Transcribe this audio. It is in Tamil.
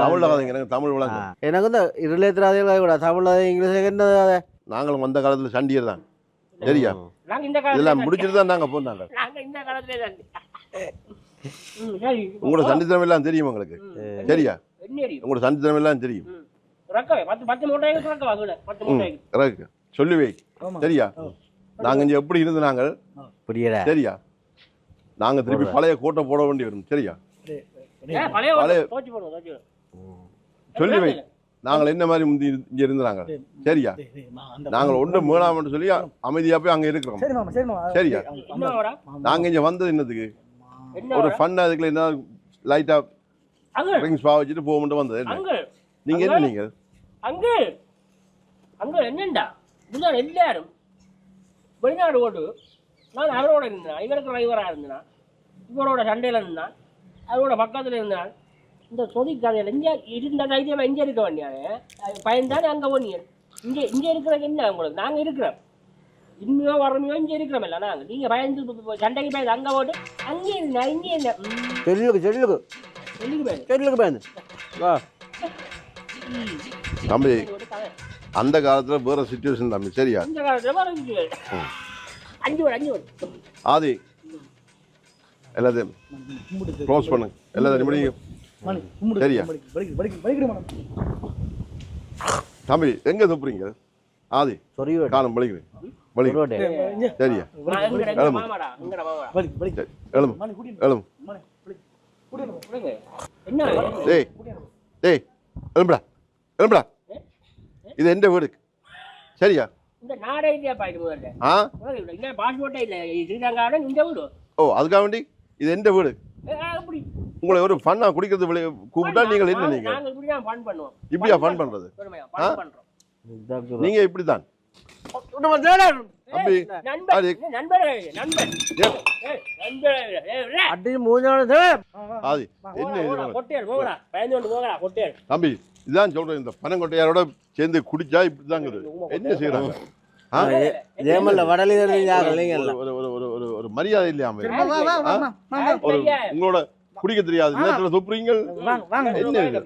தமிழ்ல கதைங்க எனக்கு தமிழ் விளங்கும். எனக்கு இந்த ரிலேத்திராதே கூட தமிழ்ல இங்கிலீஷ் என்னது நாங்களும் வந்த காலத்துல சண்டியர் தான் சரியா. நாங்க இந்த இதெல்லாம் முடிச்சிட்டு தான் நாங்க போனாங்க. நாங்க இந்த காலத்திலே தான் உங்களோட சண்டித்திரம் எல்லாம் தெரியும் உங்களுக்கு சரியா. என்னடி உங்களோட சண்டித்திரம் எல்லாம் தெரியும். ரக்கவே 10 மூட்டைக்கு ரக்க வாங்குன 10 மூட்டைக்கு கரெக்ட் சொல்லுவே சரியா. நாங்க இங்க எப்படி இருந்தாங்க புரியல சரியா. நாங்க திருப்பி பழைய கோட்டை போட வேண்டி வரும் சரியா. பழைய தோச்சு போடுவோம் சொல்லி வை நாங்கள் என்ன மாதிரி முந்தி இங்க இருந்தாங்க சரியா. நாங்கள் ஒன்றும் வேணாம்னு சொல்லி அமைதியா போய் அங்க இருக்கிறோம் சரியா. நாங்க இங்க வந்தது என்னதுக்கு ஒரு ஃபன். அதுக்குள்ள என்ன லைட்டா ட்ரிங்க்ஸ் வச்சுட்டு போக மட்டும் வந்தது. நீங்க என்ன நீங்க அங்க அங்க என்னண்டா இதுதான் எல்லாரும் வெளிநாடு ஓட்டு. நான் அவரோட இருந்தேன், இவருக்கு டிரைவராக இருந்தேன், இவரோட சண்டையில் இருந்தான், அவரோட பக்கத்தில் இருந்தான். இந்த சொதி கதையில் இங்கே இருந்த தைரியமாக இங்கே இருக்க வேண்டியாரு பயன்தானே அங்கே போனீங்க. இங்கே இருக்கிறதுக்கு என்ன உங்களுக்கு? நாங்கள் இருக்கிறோம் இன்னும் வரமையோ இங்கே இருக்கிறோம் இல்லை. நாங்கள் நீங்கள் பயந்து சண்டைக்கு பயந்து அங்கே போட்டு அங்கே இருந்தா இங்கே இல்லை சொல்லுக்கு பயந்து தம்பி. அந்த காலத்துல வேற சிச்சுவேஷன் தம்பி சரியா. இந்த காலத்தில் வர 5 வருஷம் ஆதி எல்லாத்தையும் க்ளோஸ் பண்ணுங்க எல்லாத்தையும் முடியும் சரியா. தம்பி எங்க துப்புறீங்க ஆதி காலம் பழிக்கிறேன் சரியா. டேய் டேய் எழும்புடா எழும்புடா. இது எந்த வீடு சரியா. இந்த நாடே இல்லையா பாய்ட்டு பாஸ்போர்ட்டே இல்லை ஸ்ரீலங்காவோட இந்த வீடு. ஓ அதுக்காக வேண்டி இது எந்த வீடு. அப்படி உங்களை ஒரு ஃபன்னா குடிக்கிறது கூப்பிட்டா நீங்கள் என்ன நீங்க நாங்க இப்படியா ஃபன் பண்ணுவோம். இப்படியா ஃபன் பண்றது பண்றோம் நீங்க இப்படித்தான் தம்பி. ஆதி தம்பி இதுதான் சொல்றேன். இந்த பனங்கொட்டையாரோட சேர்ந்து குடிச்சா இப்படிதாங்க என்ன செய்யறாங்க. ஒரு மரியாதை இல்லையாம ஒரு உங்களோட குடிக்க தெரியாது நேரத்துல துப்புறீங்க என்ன